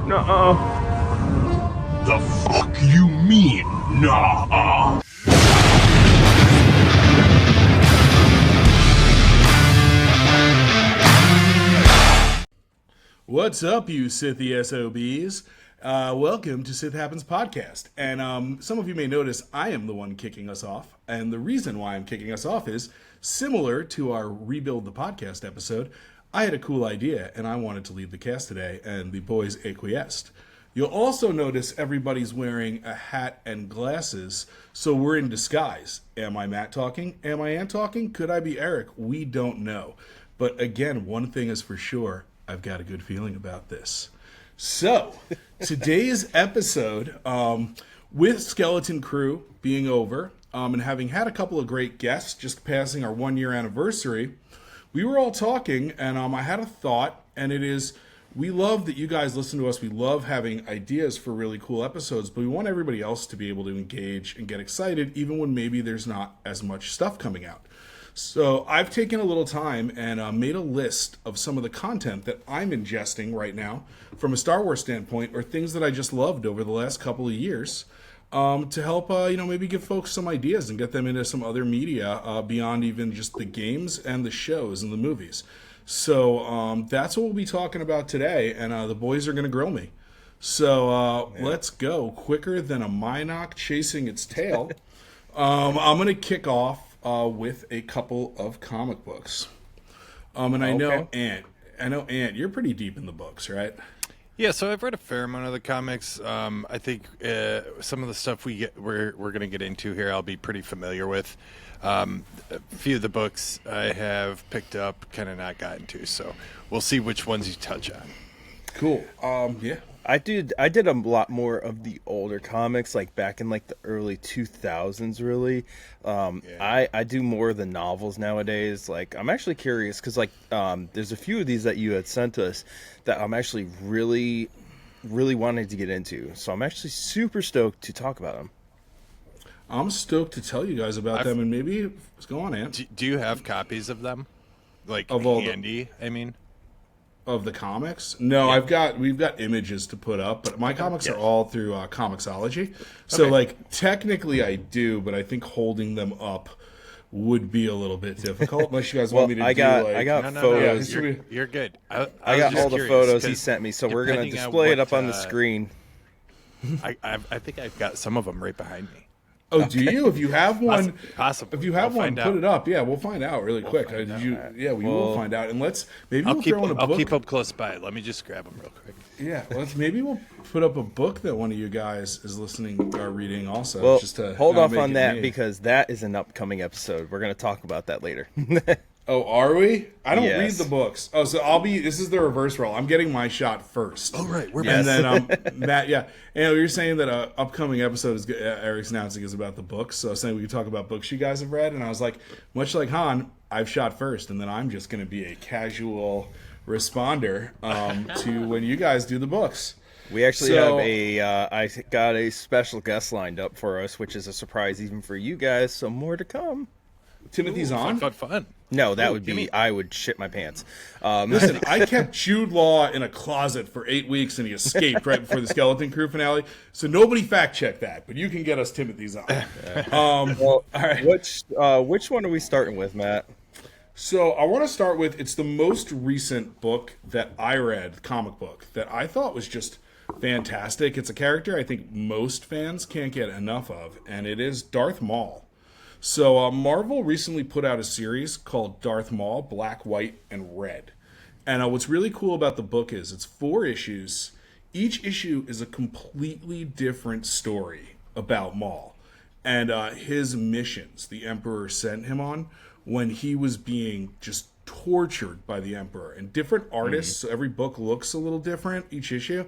Nuh-uh. The fuck you mean, nah? What's up, you Sithy SOBs? Welcome to Sith Happens Podcast. And some of you may notice I am the one kicking us off. And the reason why I'm kicking us off is similar to our Rebuild the Podcast episode. I had a cool idea and I wanted to lead the cast today, and the boys acquiesced. You'll also notice everybody's wearing a hat and glasses, so we're in disguise. Am I Matt talking? Am I Ant talking? Could I be Eric? We don't know. But again, one thing is for sure. I've got a good feeling about this. So, today's episode, with Skeleton Crew being over, and having had a couple of great guests just passing our 1-year anniversary, we were all talking, and I had a thought, and it is, we love that you guys listen to us. We love having ideas for really cool episodes, but we want everybody else to be able to engage and get excited, even when maybe there's not as much stuff coming out. So I've taken a little time and made a list of some of the content that I'm ingesting right now from a Star Wars standpoint, or things that I just loved over the last couple of years, to help maybe give folks some ideas and get them into some other media beyond even just the games and the shows and the movies. So that's what we'll be talking about today, and the boys are going to grill me. So let's go. Quicker than a Mynock chasing its tail. I'm going to kick off with a couple of comic books. And I know Ant, you're pretty deep in the books, right? Yeah, so I've read a fair amount of the comics. I think some of the stuff we're going to get into here, I'll be pretty familiar with. A few of the books I have picked up, kind of not gotten to, so we'll see which ones you touch on. Cool. Yeah. I did a lot more of the older comics, like back in like the early 2000s, really. I do more of the novels nowadays. Like, I'm actually curious because like there's a few of these that you had sent us that I'm actually really wanting to get into. So I'm actually super stoked to talk about them. I'm stoked to tell you guys about them, and maybe go on, Ant. Do you have copies of them? Like of all handy, I mean? Of the comics? No, yeah. We've got images to put up, but my comics are all through Comixology. So like technically I do, but I think holding them up would be a little bit difficult unless you guys want me to I got photos. Yeah, you're good. I got all the photos he sent me, so we're going to display it up on the screen. I think I've got some of them right behind me. Oh, do you? If you have one, possibly. If you have one, put it up. Yeah, we'll find out really quick. We will find out, and we'll throw in a book. I'll keep them close by. Let me just grab them real quick. Yeah, maybe we'll put up a book that one of you guys is listening or reading also. Well, just to hold off on that because that is an upcoming episode. We're going to talk about that later. Oh, are we? I don't read the books. Oh, so this is the reverse role. I'm getting my shot first. Oh, right. And then Matt, yeah. And you're saying that an upcoming episode is Eric's announcing is about the books. So I was saying we could talk about books you guys have read. And I was like, much like Han, I've shot first. And then I'm just going to be a casual responder to when you guys do the books. We actually have I got a special guest lined up for us, which is a surprise even for you guys. So more to come. Timothy's on? Fun. No, that would be, I would shit my pants. Listen, I kept Jude Law in a closet for 8 weeks and he escaped right before the Skeleton Crew finale. So nobody fact check that, but you can get us Timothy's on. Well, all right. Which one are we starting with, Matt? So I want to start with, it's the most recent book that I read, comic book, that I thought was just fantastic. It's a character I think most fans can't get enough of, and it is Darth Maul. So Marvel recently put out a series called Darth Maul, Black, White, and Red. And what's really cool about the book is it's 4 issues. Each issue is a completely different story about Maul and his missions the Emperor sent him on when he was being just tortured by the Emperor. And different artists, so every book looks a little different, each issue.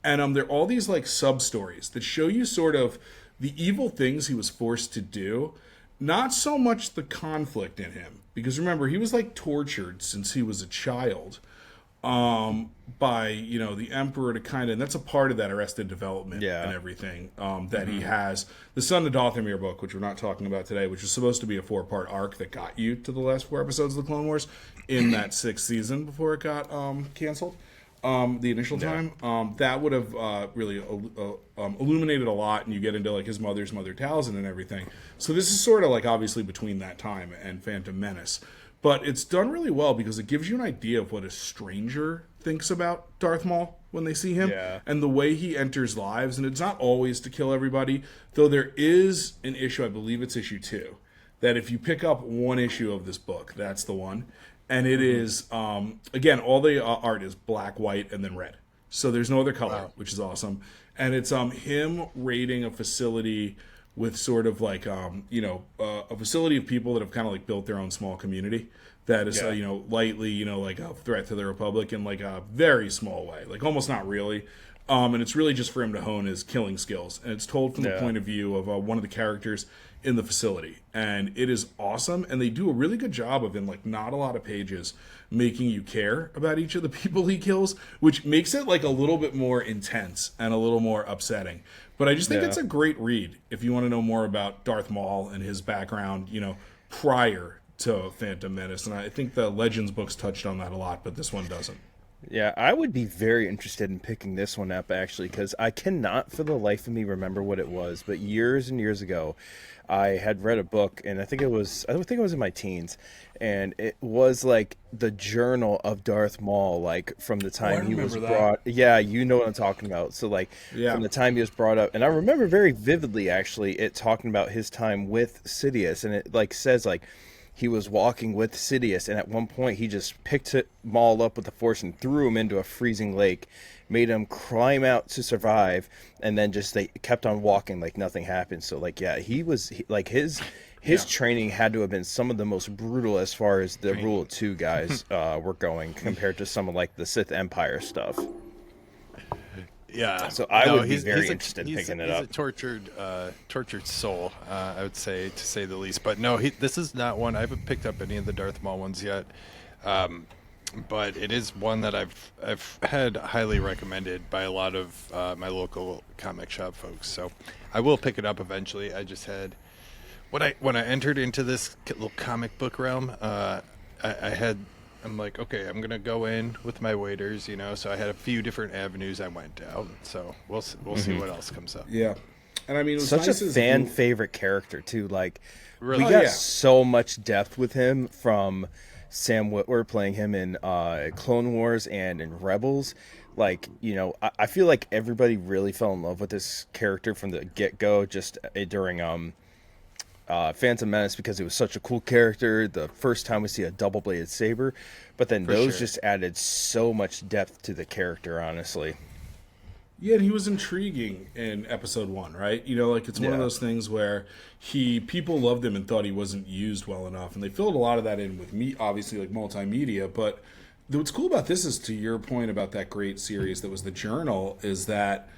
And there are all these like sub-stories that show you sort of the evil things he was forced to do. Not so much the conflict in him, because remember, he was like tortured since he was a child by, the Emperor to kind of, and that's a part of that Arrested Development and everything that he has. The Son of Dathomir book, which we're not talking about today, which was supposed to be a 4-part arc that got you to the last 4 episodes of the Clone Wars in that 6th season before it got canceled. the initial time, that would have really illuminated a lot, and you get into like his mother's Mother Talzin and everything. So this is sort of like obviously between that time and Phantom Menace, but it's done really well because it gives you an idea of what a stranger thinks about Darth Maul when they see him, and the way he enters lives. And it's not always to kill everybody, though there is an issue, I believe it's issue 2, that if you pick up one issue of this book, that's the one. And it is, again, all the art is black, white, and then red. So there's no other color, which is awesome. And it's him raiding a facility with sort of like, a facility of people that have kind of like built their own small community that is, lightly, like a threat to the Republic in like a very small way, like almost not really. And it's really just for him to hone his killing skills. And it's told from the point of view of one of the characters in the facility. And it is awesome. And they do a really good job of, in like not a lot of pages, making you care about each of the people he kills, which makes it like a little bit more intense and a little more upsetting. But I just think it's a great read if you want to know more about Darth Maul and his background, prior to Phantom Menace. And I think the Legends books touched on that a lot, but this one doesn't. Yeah, I would be very interested in picking this one up, actually, because I cannot for the life of me remember what it was. But years and years ago, I had read a book, and I think it was in my teens, and it was like the journal of Darth Maul, like from the time he was brought. Yeah, you know what I'm talking about. So like from the time he was brought up, and I remember very vividly, actually, it talking about his time with Sidious, and it like says like he was walking with Sidious, and at one point he just picked Maul up with the Force and threw him into a freezing lake, made him climb out to survive, and then just they kept on walking like nothing happened. So like his training had to have been some of the most brutal as far as the Rule of Two guys were going compared to some of like the Sith Empire stuff. Yeah. So I would be very interested in picking it up. He's a tortured soul, I would say, to say the least. But no, this is not one. I haven't picked up any of the Darth Maul ones yet. But it is one that I've had highly recommended by a lot of my local comic shop folks. So I will pick it up eventually. I just had when I entered into this little comic book realm, I'm like, okay, I'm gonna go in with my waiters, So I had a few different avenues I went down. So we'll see what else comes up. Yeah, and I mean, such a fan favorite character too. Like, really? We got so much depth with him from Sam Witwer playing him in Clone Wars and in Rebels. Like, I feel like everybody really fell in love with this character from the get-go, just during Phantom Menace, because it was such a cool character. The first time we see a double-bladed saber, but then those just added so much depth to the character, honestly. Yeah, and he was intriguing in episode 1, right? Like it's one of those things where people loved him and thought he wasn't used well enough, and they filled a lot of that in with obviously like multimedia. But what's cool about this is, to your point about that great series that was the Journal, is that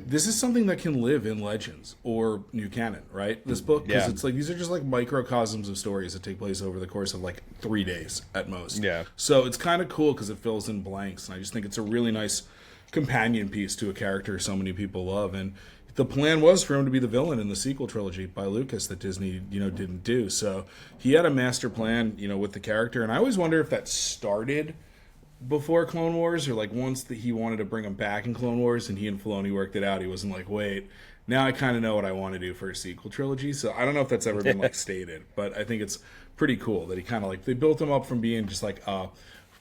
this is something that can live in Legends or New Canon, right? This book, because it's like these are just like microcosms of stories that take place over the course of like 3 days at most. Yeah. So it's kind of cool because it fills in blanks, and I just think it's a really nice companion piece to a character so many people love. And the plan was for him to be the villain in the sequel trilogy by Lucas that Disney, didn't do. So he had a master plan, with the character, and I always wonder if that started before Clone Wars, or like once that he wanted to bring him back in Clone Wars and he and Filoni worked it out, he wasn't like, wait, now I kind of know what I want to do for a sequel trilogy. So I don't know if that's ever been like stated, but I think it's pretty cool that he kind of like, they built him up from being just like a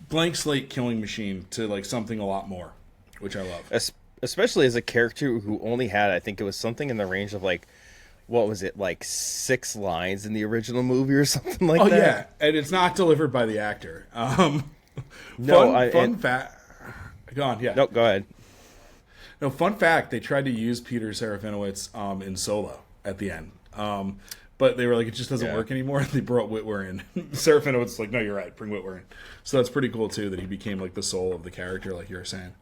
blank slate killing machine to like something a lot more, which I love. Especially as a character who only had, I think it was something in the range of like, what was it, like 6 lines in the original movie or something like that? Oh yeah, and it's not delivered by the actor. Fun fact. Go on, yeah. No, go ahead. No, fun fact, they tried to use Peter Serafinowicz in Solo at the end. But they were like, it just doesn't work anymore. They brought Witwer in. Serafinowicz was like, no, you're right, bring Witwer in. So that's pretty cool, too, that he became like the soul of the character, like you were saying.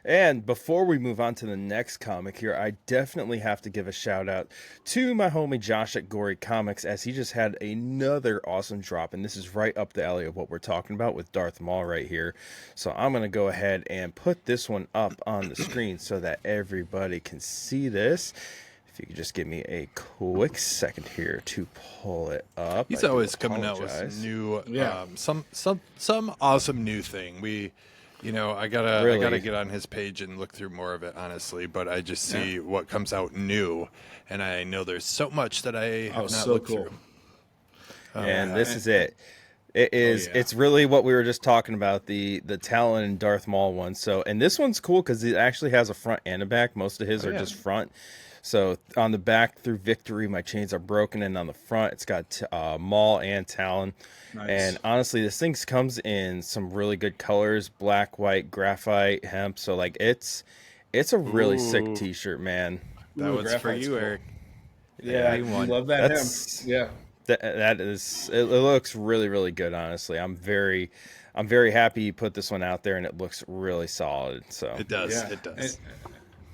And before we move on to the next comic here, I definitely have to give a shout out to my homie Josh at Gory Comics, as he just had another awesome drop, and this is right up the alley of what we're talking about with Darth Maul right here. So I'm going to go ahead and put this one up on the screen so that everybody can see this. If you could just give me a quick second here to pull it up. He's always coming out with some new, some awesome new thing. I gotta Really. get on his page and look through more of it, honestly. But I just see what comes out new, and I know there's so much that I have not so looked cool. through. And this is it. It is. yeah. It's really what we were just talking about, the Talon and Darth Maul one. So, and this one's cool because it actually has a front and a back. Most of his are yeah. just front. So on the back, through victory, my chains are broken, and on the front, it's got Maul and Talon. Nice. And honestly, this thing comes in some really good colors: black, white, graphite, hemp. So like, it's a really sick T-shirt, man. That was for Graphite's you, cool. Eric. Yeah, you you won. love that That's- hemp. Yeah. That is, it looks really, really good. Honestly, I'm very happy you put this one out there, and it looks really solid. So It does. Yeah. It does.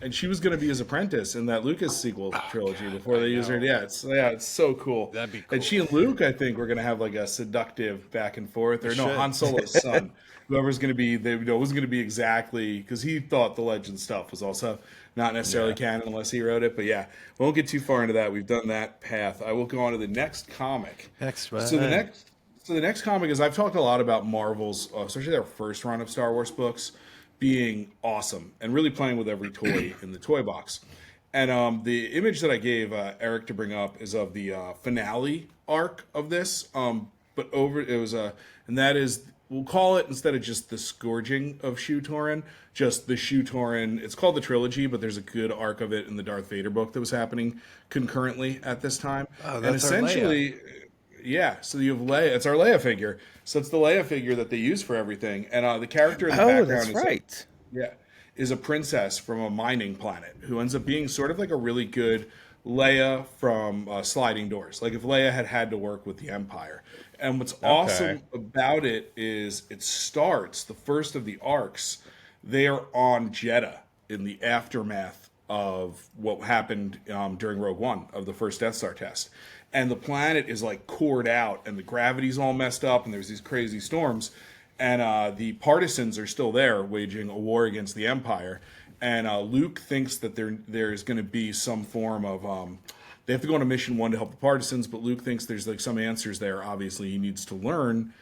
And she was going to be his apprentice in that Lucas sequel trilogy before they used her. Yeah, it's so cool. That'd be And cool. she and Luke, I think, were going to have like a seductive back and forth. Or no, should. Han Solo's son. Whoever's going to be, it wasn't going to be exactly, because he thought the legend stuff was also not necessarily canon unless he wrote it. But yeah, we won't get too far into that. We've done that path. I will go on to the next comic. Next one. So the next comic is, I've talked a lot about Marvel's, especially their first run of Star Wars books, being awesome and really playing with every toy in the toy box. And the image that I gave Eric to bring up is of the finale arc of this. And that is, we'll call it, instead of just the scourging of Shu-Torun, just the Shu-Torun. It's called the trilogy, but there's a good arc of it in the Darth Vader book that was happening concurrently at this time. Oh, and that's our Leia. essentially, yeah, so you have Leia. It's our Leia figure. So it's the Leia figure that they use for everything. And the character in the background that's is right. is a princess from a mining planet who ends up being sort of like a really good Leia from Sliding Doors. Like if Leia had to work with the Empire. And what's awesome about it is it starts, the first of the arcs, they are on Jeddah in the aftermath of what happened during Rogue One, of the first Death Star test. And the planet is like cored out, and the gravity's all messed up, and there's these crazy storms. And the partisans are still there, waging a war against the Empire. And Luke thinks that there's going to be some form of they have to go on a mission one to help the partisans, but Luke thinks there's like some answers there. Obviously, he needs to learn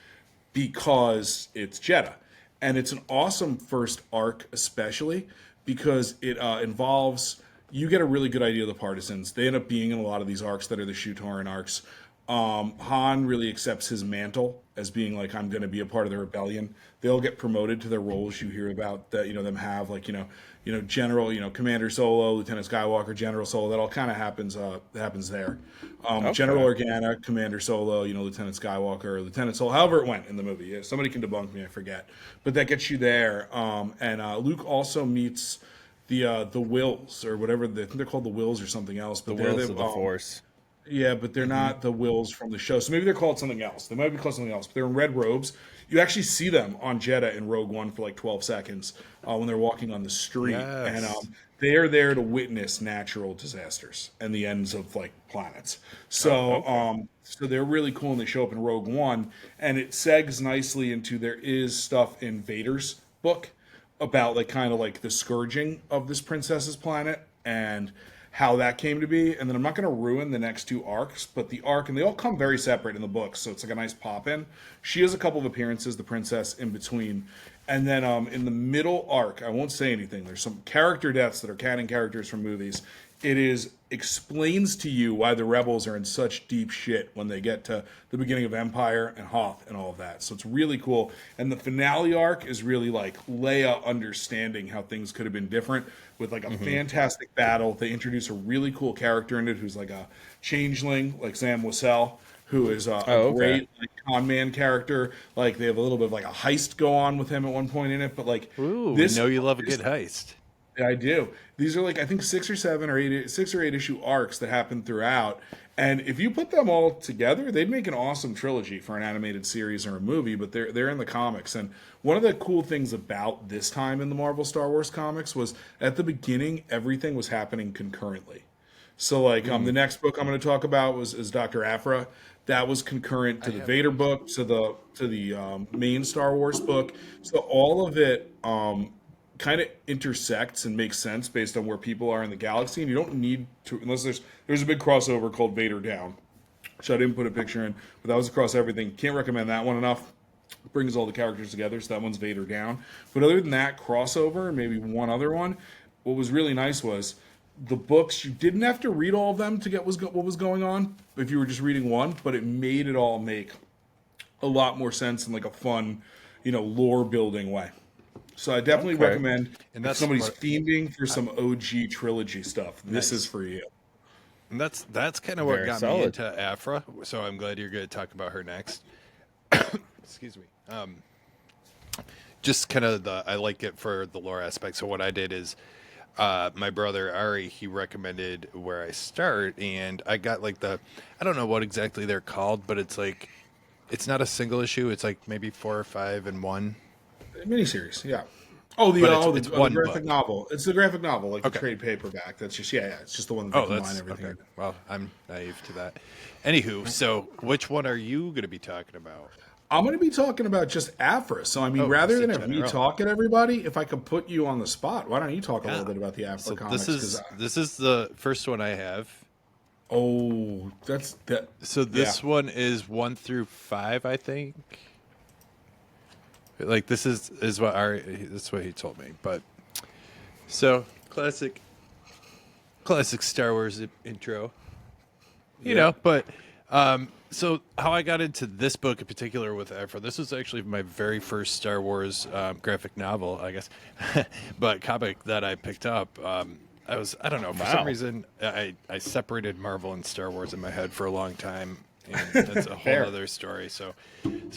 because it's Jeddah, and it's an awesome first arc, especially because it involves. You get a really good idea of the partisans. They end up being in a lot of these arcs that are the Shu-Torun arcs. Han really accepts his mantle as being like, I'm going to be a part of the rebellion. They'll get promoted to their roles. You hear about that, them have like, General, Commander Solo, Lieutenant Skywalker, General Solo. That all kind of happens there. General Organa, Commander Solo, Lieutenant Skywalker, Lieutenant Solo, however it went in the movie. Yeah, somebody can debunk me, I forget. But that gets you there. And Luke also meets the Wills, or whatever. I think they're called the Wills or something else. But The Wills of the Force. Yeah, but they're not the Wills from the show. So maybe they're called something else. They might be called something else. But they're in red robes. You actually see them on Jeddah in Rogue One for like 12 seconds when they're walking on the street. Yes. And they are there to witness natural disasters and the ends of like planets. So so they're really cool, and they show up in Rogue One. And it segs nicely into, there is stuff in Vader's book about like kind of like the scourging of this princess's planet and how that came to be. And then I'm not going to ruin the next two arcs, but the arc, and they all come very separate in the book, so it's like a nice pop-in. She has a couple of appearances, the princess, in between. And then in the middle arc, I won't say anything, there's some character deaths that are canon characters from movies. It explains to you why the rebels are in such deep shit when they get to the beginning of Empire and Hoth and all of that. So it's really cool. And the finale arc is really like Leia understanding how things could have been different, with like a fantastic battle. They introduce a really cool character in it who's like a changeling, like Zam Wesell, who is a great like, con man character. Like they have a little bit of like a heist go on with him at one point in it. But like Ooh, we know you love a good heist. I do. These are like, I think 6 or 8 issue arcs that happen throughout. And if you put them all together, they'd make an awesome trilogy for an animated series or a movie, but they're in the comics. And one of the cool things about this time in the Marvel Star Wars comics was at the beginning, everything was happening concurrently. So like the next book I'm going to talk about is Dr. Aphra. That was concurrent to the Vader book, to the main Star Wars book. So all of it kind of intersects and makes sense based on where people are in the galaxy, and you don't need to, unless there's a big crossover called Vader Down, which I didn't put a picture in, but that was across everything. Can't recommend that one enough. brings all the characters together. So that one's Vader down. But other than that, crossover, maybe one other one. What was really nice was the books. You didn't have to read all of them to get what was going on if you were just reading one, but it made it all make a lot more sense in like a fun, lore building way. So I definitely recommend if somebody's fiending for some OG trilogy stuff. This is for you. And that's kind of what got me into Afra. So I'm glad you're going to talk about her next. Excuse me. Just kind of I like it for the lore aspect. So what I did is my brother Ari, he recommended where I start, and I got like I don't know what exactly they're called, but it's like it's not a single issue. It's like maybe 4 or 5 in one. Miniseries, yeah. Oh, the graphic novel. It's the graphic novel, like the trade paperback. That's just it's just the one that combine everything. Okay. Well, I'm naive to that. Anywho, so which one are you going to be talking about? I'm going to be talking about just Afra. So, I mean, rather than have me talk at everybody, if I could put you on the spot, why don't you talk a little bit about the Afra comics? This is the first one I have. Oh, that's that. So this one is 1 through 5, I think. Like this is what that's what he told me. But so classic Star Wars intro, you know. But so how I got into this book in particular with Afra, this was actually my very first Star Wars graphic novel, I guess, but comic that I picked up. I don't know, for some reason I separated Marvel and Star Wars in my head for a long time. And that's a whole other story. So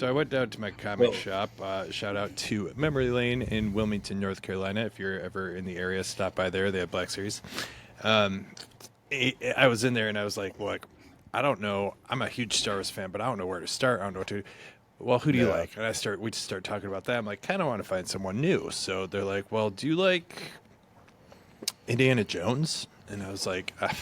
I went down to my comic shop. Shout out to Memory Lane in Wilmington, North Carolina. If you're ever in the area, stop by there. They have Black Series. I was in there and I was like, look, I don't know. I'm a huge Star Wars fan, but I don't know where to start. I don't know what to. Well, who do you like? And we just start talking about that. I'm like, kind of want to find someone new. So they're like, well, do you like Indiana Jones? And I was like, I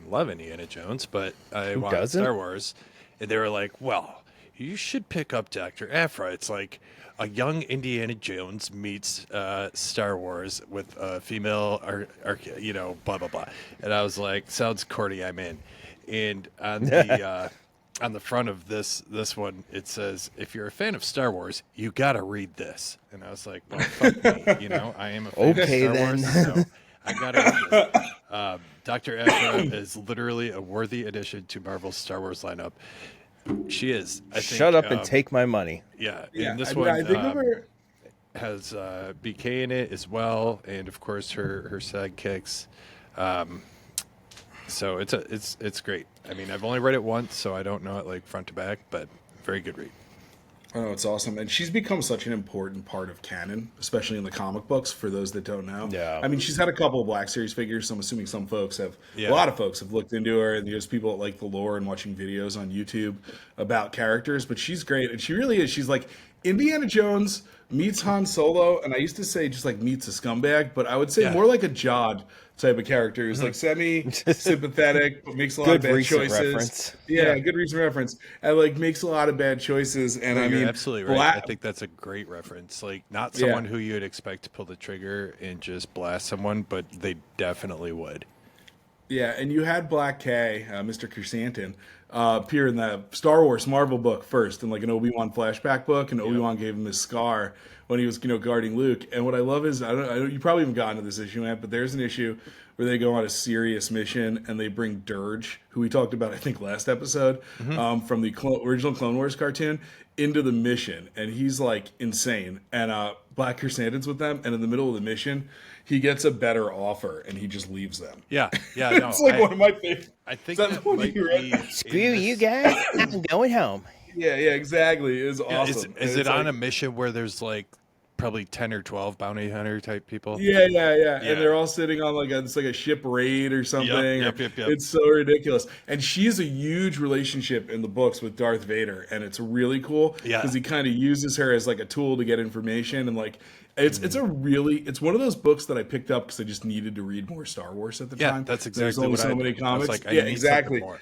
love Indiana Jones, but I want Star Wars. And they were like, well, you should pick up Dr. Afra. It's like a young Indiana Jones meets Star Wars with a female, blah, blah, blah. And I was like, sounds corny, I'm in. And on the front of this one, it says, if you're a fan of Star Wars, you got to read this. And I was like, well, fuck me. I am a fan of Star Wars, so I got to read this. Dr. Afra is literally a worthy addition to Marvel's Star Wars lineup. She is. I think, shut up and take my money. Yeah. And this one has BK in it as well, and of course her sidekicks. So it's great. I mean, I've only read it once, so I don't know it like front to back, but very good read. I know, it's awesome. And she's become such an important part of canon, especially in the comic books, for those that don't know. Yeah. I mean, she's had a couple of Black Series figures, so I'm assuming some folks have, a lot of folks have looked into her, and there's people that like the lore and watching videos on YouTube about characters, but she's great. And she really is. She's like Indiana Jones meets Han Solo, and I used to say just like meets a scumbag, but I would say more like a Jod type of character who's like semi-sympathetic, but makes a lot of bad choices. Reference. Yeah, good recent reference. And like makes a lot of bad choices. And I mean, you're absolutely right. I think that's a great reference. Like not someone who you'd expect to pull the trigger and just blast someone, but they definitely would. Yeah, and you had Black K, Mr. Chrysanthemum, appear in the Star Wars Marvel book first, in like an Obi-Wan flashback book, and Obi-Wan gave him his scar when he was, guarding Luke. And what I love is, I don't you probably haven't gotten to this issue, Matt, but there's an issue where they go on a serious mission, and they bring Dirge, who we talked about, I think, last episode, from the original Clone Wars cartoon, into the mission. And he's, like, insane. And Black Chrysanthemum's with them, and in the middle of the mission, he gets a better offer, and he just leaves them. Yeah. No, it's like one of my favorites. I think that might be Screw you guys, I'm going home. Yeah, exactly. It was awesome. Is it on a mission where there's like probably 10 or 12 bounty hunter type people? Yeah. And they're all sitting on it's like a ship raid or something. Yep. It's so ridiculous. And she's a huge relationship in the books with Darth Vader, and it's really cool because he kind of uses her as like a tool to get information, and like it's one of those books that I picked up because I just needed to read more Star Wars at the time. That's exactly There's only what so I many did. comics. I was like, I need exactly. More.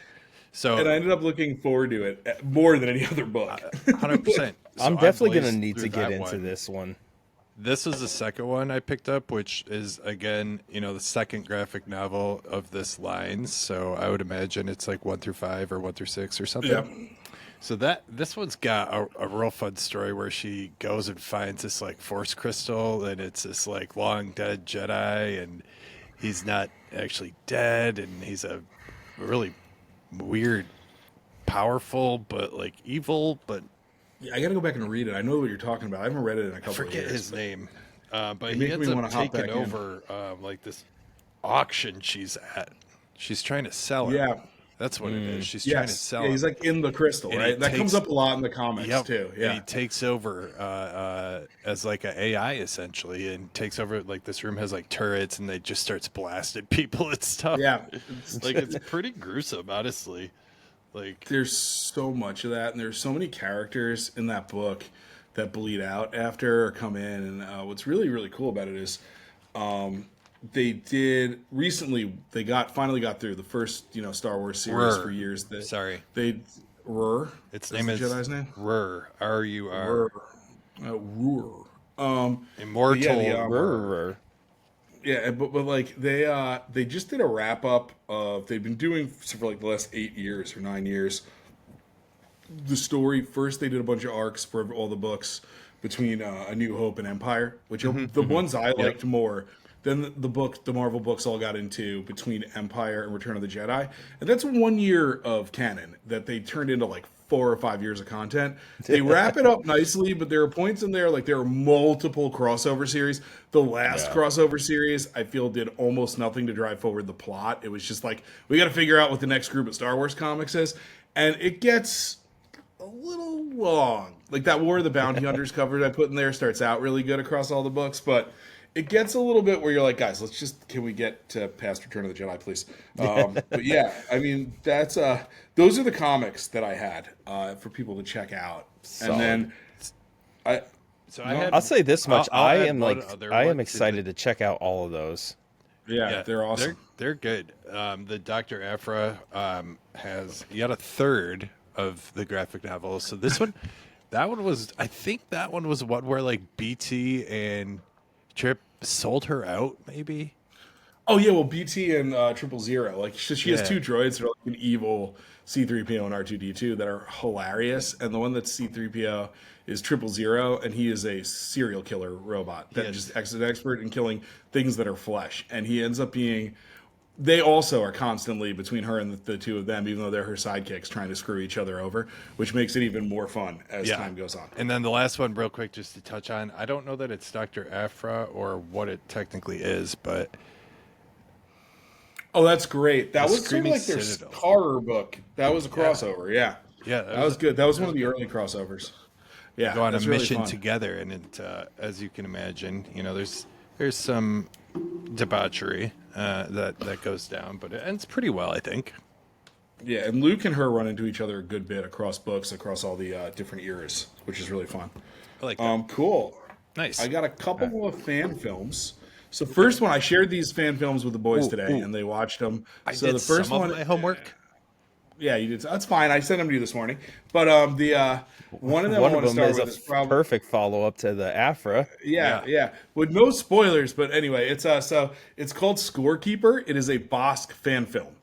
So, and I ended up looking forward to it more than any other book. 100%. I'm definitely going to need to get into this one. This is the second one I picked up, which is, again, the second graphic novel of this line. So I would imagine it's like 1 through 5 or 1 through 6 or something. Yeah. So this one's got a real fun story where she goes and finds this like force crystal, and it's this like long dead Jedi, and he's not actually dead, and he's a really weird, powerful, but like evil. But Yeah, I got to go back and read it. I know what you're talking about. I haven't read it in a couple of forget years. his name. But You he make ends me up wanna hop taking back in. over like this auction she's at. She's trying to sell it. Yeah. That's what it is. She's trying to Yes. sell Yeah, it. he's like in the crystal, And right? he That comes takes- up a lot in the comics Yep. too. And Yeah. he takes over as like an AI essentially, and takes over like this room has like turrets, and they just starts blasting people and stuff. Yeah. It's pretty gruesome, honestly. Like There's so much of that, and there's so many characters in that book that bleed out after or come in. And what's really, really cool about it is they did recently. They finally got through the first Star Wars series Rur. for years. Sorry. They Rur. its Is name the is Jedi's name. Rur. R-U-R. Rur. Rur. Immortal. Brr. Yeah, but like they just did a wrap up of they've been doing for like the last 8 years or 9 years. The story first they did a bunch of arcs for all the books between A New Hope and Empire, which are the ones I liked more. Then the Marvel books all got into between Empire and Return of the Jedi, and that's 1 year of canon that they turned into like 4 or 5 years of content. They wrap it up nicely, but there are points in there like there are multiple crossover series. The last crossover series I feel did almost nothing to drive forward the plot. It was just like we got to figure out what the next group of Star Wars comics is, and it gets a little long. Like that War of the Bounty Hunters cover I put in there starts out really good across all the books, but it gets a little bit where you're like, guys, can we get to past Return of the Jedi, please? But yeah, I mean, those are the comics that I had for people to check out. Solid. And then I'll say this much: I'll I add am one like other I one am to excited to check out all of those. yeah, they're awesome. They're good. The Dr. Aphra has yet a third of the graphic novels. So this one, I think that one was one where like BT and Trip sold her out, maybe. Oh yeah, well BT and 000, like she has Yeah. 2 droids that are like an evil C-3PO and R2-D2 that are hilarious, and the one that's C-3PO is 000, and he is a serial killer robot that just is an expert in killing things that are flesh, and he ends up being. They also are constantly between her and the two of them, even though they're her sidekicks, trying to screw each other over, which makes it even more fun as time goes on. And then the last one, real quick, just to touch on. I don't know that it's Dr. Aphra or what it technically is, but Oh, that's great. That was sort of Screaming like their Citadel. horror book. That was a crossover, yeah. Yeah, That was good. That was one of the early crossovers. Yeah, go on a that's really mission fun. together, and it, as you can imagine, there's some debauchery that goes down, but it ends pretty well, I think. Yeah, and Luke and her run into each other a good bit across books, across all the different eras, which is really fun. I like that. Cool. Nice. I got a couple of fan films. So first one, I shared these fan films with the boys today, and they watched them. I So did the first some one, of my homework. yeah, you did. That's fine. I sent them to you this morning. But one of them I One want of to them start is with a is probably perfect follow up to the Afra. yeah. With no spoilers, but anyway, it's so it's called Scorekeeper. It is a Bossk fan film.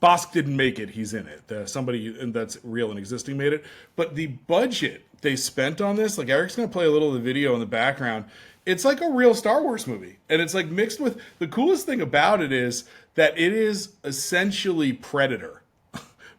Bossk didn't make it; he's in it. Somebody that's real and existing made it. But the budget they spent on this, like Eric's going to play a little of the video in the background. It's like a real Star Wars movie, and it's like mixed with the coolest thing about it is that it is essentially Predator,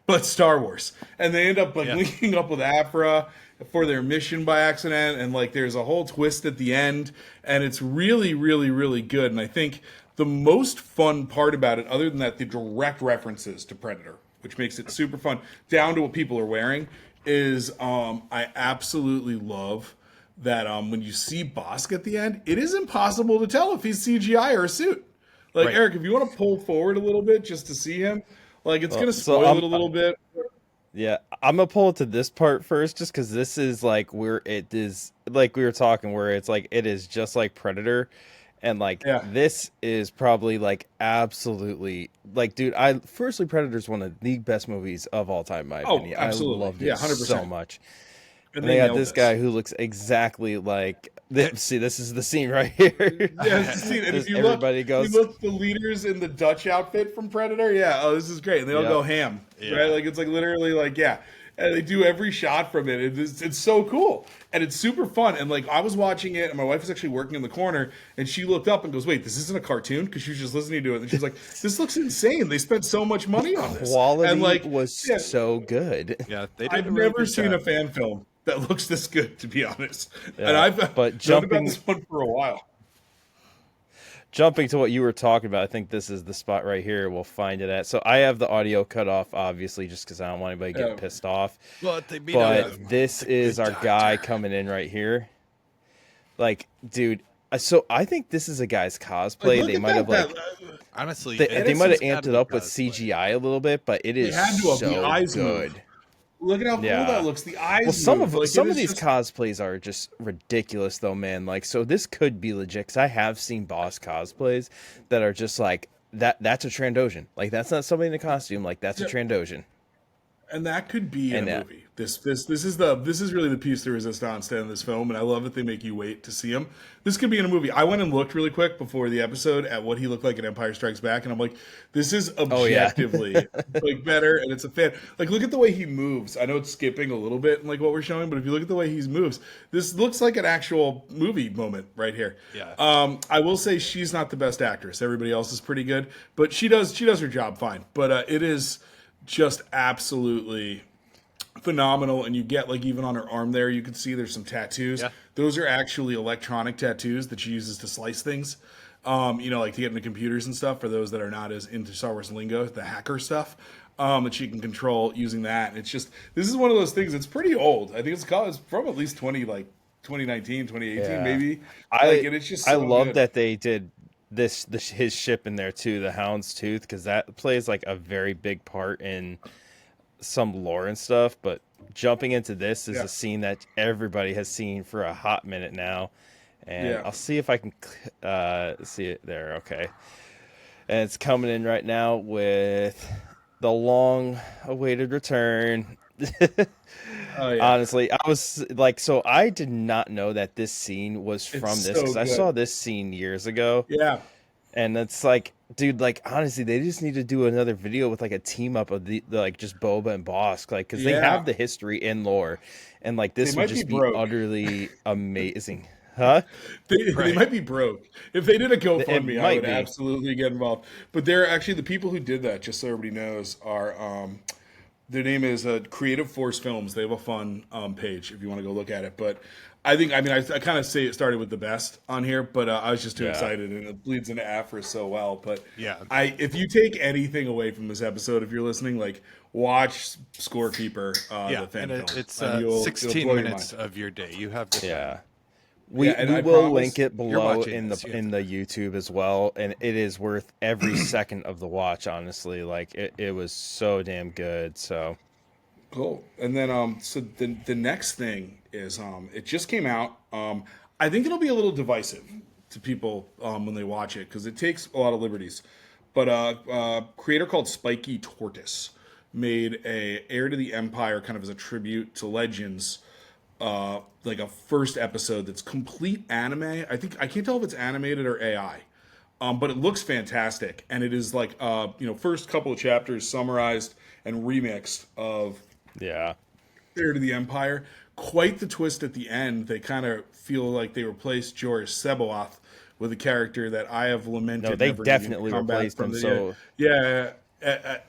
but Star Wars, and they end up like linking up with Aphra for their mission by accident, and like there's a whole twist at the end, and it's really, really, really good. And I think the most fun part about it, other than that, the direct references to Predator, which makes it super fun, down to what people are wearing, is I absolutely love that when you see Bossk at the end, it is impossible to tell if he's CGI or a suit. Like, Right. Eric, if you want to pull forward a little bit just to see him, like it's going to so spoil it a little bit. Yeah, I'm gonna pull it to this part first, just because this is like where it is, like we were talking, where it's like it is just like Predator, and like this is probably like absolutely like, dude. Firstly, Predator's one of the best movies of all time, in my opinion. Absolutely. I loved it Yeah, 100%. so much. And they got nailed this guy who looks exactly like. See, this is the scene right here. Yeah, it's the scene. And if you Everybody goes. you look the leaders in the Dutch outfit from Predator. Yeah, oh, this is great. And they all Yeah. go ham, right? Like it's like literally like and they do every shot from it. It's so cool, and it's super fun. And like I was watching it, and my wife was actually working in the corner, and she looked up and goes, "Wait, this isn't a cartoon?" Because she was just listening to it, and she's like, "This looks insane. They spent so much money on this." Quality and like was so good. Yeah, they did I've a really never good seen job. a fan film that looks this good, to be honest. Yeah, And I've but known about this one for a while. Jumping to what you were talking about, I think this is the spot right here. We'll find it at. So I have the audio cut off, obviously, just because I don't want anybody getting pissed off. But they beat But this is our guy coming in right here. Like, dude, so I think this is a guy's cosplay. They might have honestly, they might have amped it up with CGI a little bit, but it is so good. Move. Look at how cool that looks. The eyes. Well, some move. of these cosplays are just ridiculous, though, man. Like, so this could be legit. Cause I have seen Bossk cosplays that are just like that. That's a Trandoshan. Like, that's not somebody in a costume. Like, that's a Trandoshan. And that could be in a movie. This is really the piece de resistance to end this film, and I love that they make you wait to see him. This could be in a movie. I went and looked really quick before the episode at what he looked like in Empire Strikes Back, and I'm like, this is objectively like better, and it's a fan. Like, look at the way he moves. I know it's skipping a little bit in like what we're showing, but if you look at the way he moves, this looks like an actual movie moment right here. Yeah. I will say she's not the best actress. Everybody else is pretty good, but she does her job fine. But it is just absolutely phenomenal. And you get like even on her arm there, you can see there's some tattoos. Yeah. Those are actually electronic tattoos that she uses to slice things. Like to get into computers and stuff for those that are not as into Star Wars lingo, the hacker stuff. That she can control using that. And it's just, this is one of those things. It's pretty old. I think it's from at least 2019, 2018, maybe. It's just so I love good. that they did his ship in there too, the Hound's Tooth, because that plays like a very big part in some lore and stuff. But jumping into this is a scene that everybody has seen for a hot minute now, and I'll see if I can see it there. Okay, and it's coming in right now with the long-awaited return. Honestly, I was like, so I did not know that this scene was from this, because I saw this scene years ago. Yeah. And it's like, dude, like, honestly, they just need to do another video with like a team up of the like just Boba and Bossk, like, because they have the history and lore, and like this would just be utterly amazing. Huh? They might be broke. If they did a GoFundMe, I would absolutely get involved. But they're actually, the people who did that, just so everybody knows, are their name is Creative Force Films. They have a fun page if you want to go look at it. But I kind of say it started with the best on here, but I was just too excited, and it bleeds into Afra so well. But if you take anything away from this episode, if you're listening, like, watch Scorekeeper, the fan film. It's 16 minutes of your day. You have to. We will link it below in the YouTube as well, and it is worth every second of the watch. Honestly, like it was so damn good. So cool. And then so the next thing is it just came out. I think it'll be a little divisive to people when they watch it, because it takes a lot of liberties. But a creator called Spiky Tortoise made a Heir to the Empire kind of as a tribute to Legends. Like a first episode that's complete anime. I can't tell if it's animated or AI, but it looks fantastic. And it is like, first couple of chapters summarized and remixed of Heir to the Empire. Quite the twist at the end. They kind of feel like they replaced Joris C'baoth with a character that I have lamented. No, they definitely replaced him.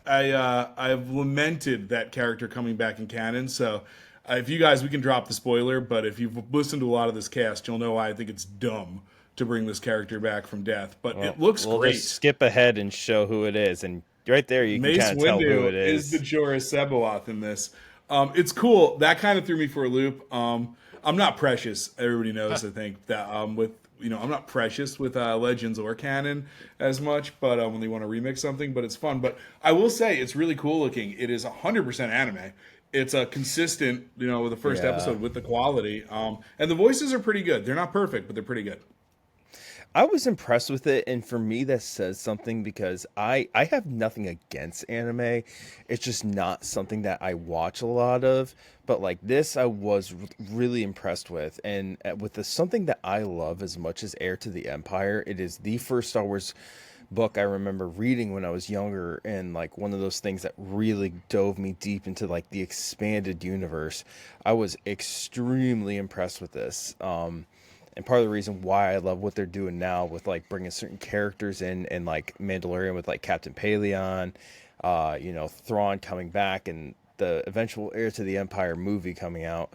I've lamented that character coming back in canon. So if you guys, we can drop the spoiler, but if you've listened to a lot of this cast, you'll know why I think it's dumb to bring this character back from death. But it looks great. We'll just skip ahead and show who it is, and right there you can kind of tell who it is. Is the Joris C'baoth in this? It's cool. That kind of threw me for a loop. I'm not precious. Everybody knows. I think that I'm not precious with Legends or canon as much, but when they want to remix something, but it's fun. But I will say it's really cool looking. It is 100% anime. It's a consistent, with the first episode with the quality. And the voices are pretty good. They're not perfect, but they're pretty good. I was impressed with it, and for me that says something, because I have nothing against anime. It's just not something that I watch a lot of. But like this, I was really impressed with. And with something that I love as much as Heir to the Empire, it is the first Star Wars book I remember reading when I was younger, and like one of those things that really dove me deep into like the expanded universe. I was extremely impressed with this. And part of the reason why I love what they're doing now with like bringing certain characters in, and like Mandalorian with like Captain Paleon, Thrawn coming back, and the eventual Heir to the Empire movie coming out.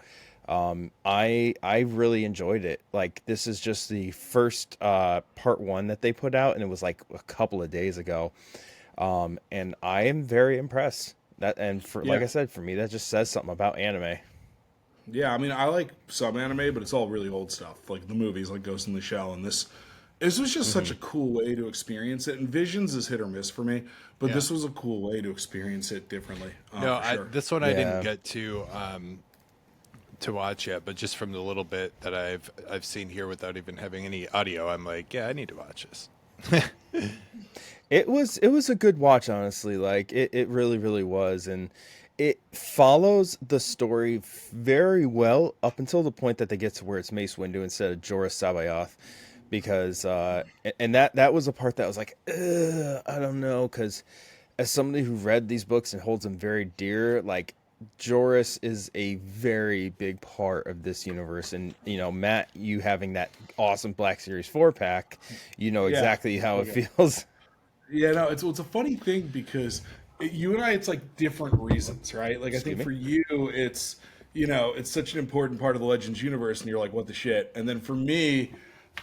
I really enjoyed it. Like, this is just the first part one that they put out, and it was like a couple of days ago. And I am very impressed. Like I said, for me, that just says something about anime. Yeah, I mean, I like some anime, but it's all really old stuff, like the movies, like Ghost in the Shell, and this was just such a cool way to experience it. And Visions is hit or miss for me, but this was a cool way to experience it differently. This one I didn't get to watch yet, but just from the little bit that I've seen here without even having any audio, I'm like, yeah, I need to watch this. It was a good watch, honestly. Like, it really, really was. And it follows the story very well up until the point that they get to where it's Mace Windu instead of Jorah Sabayoth, because and that was a part that was like, I don't know, because as somebody who read these books and holds them very dear, like, Joris is a very big part of this universe. And Matt, you having that awesome Black Series 4-pack, exactly how it feels. Yeah, no, it's a funny thing because you and I, it's like different reasons, right? Like, I think for you, it's it's such an important part of the Legends universe, and you're like, what the shit? And then for me,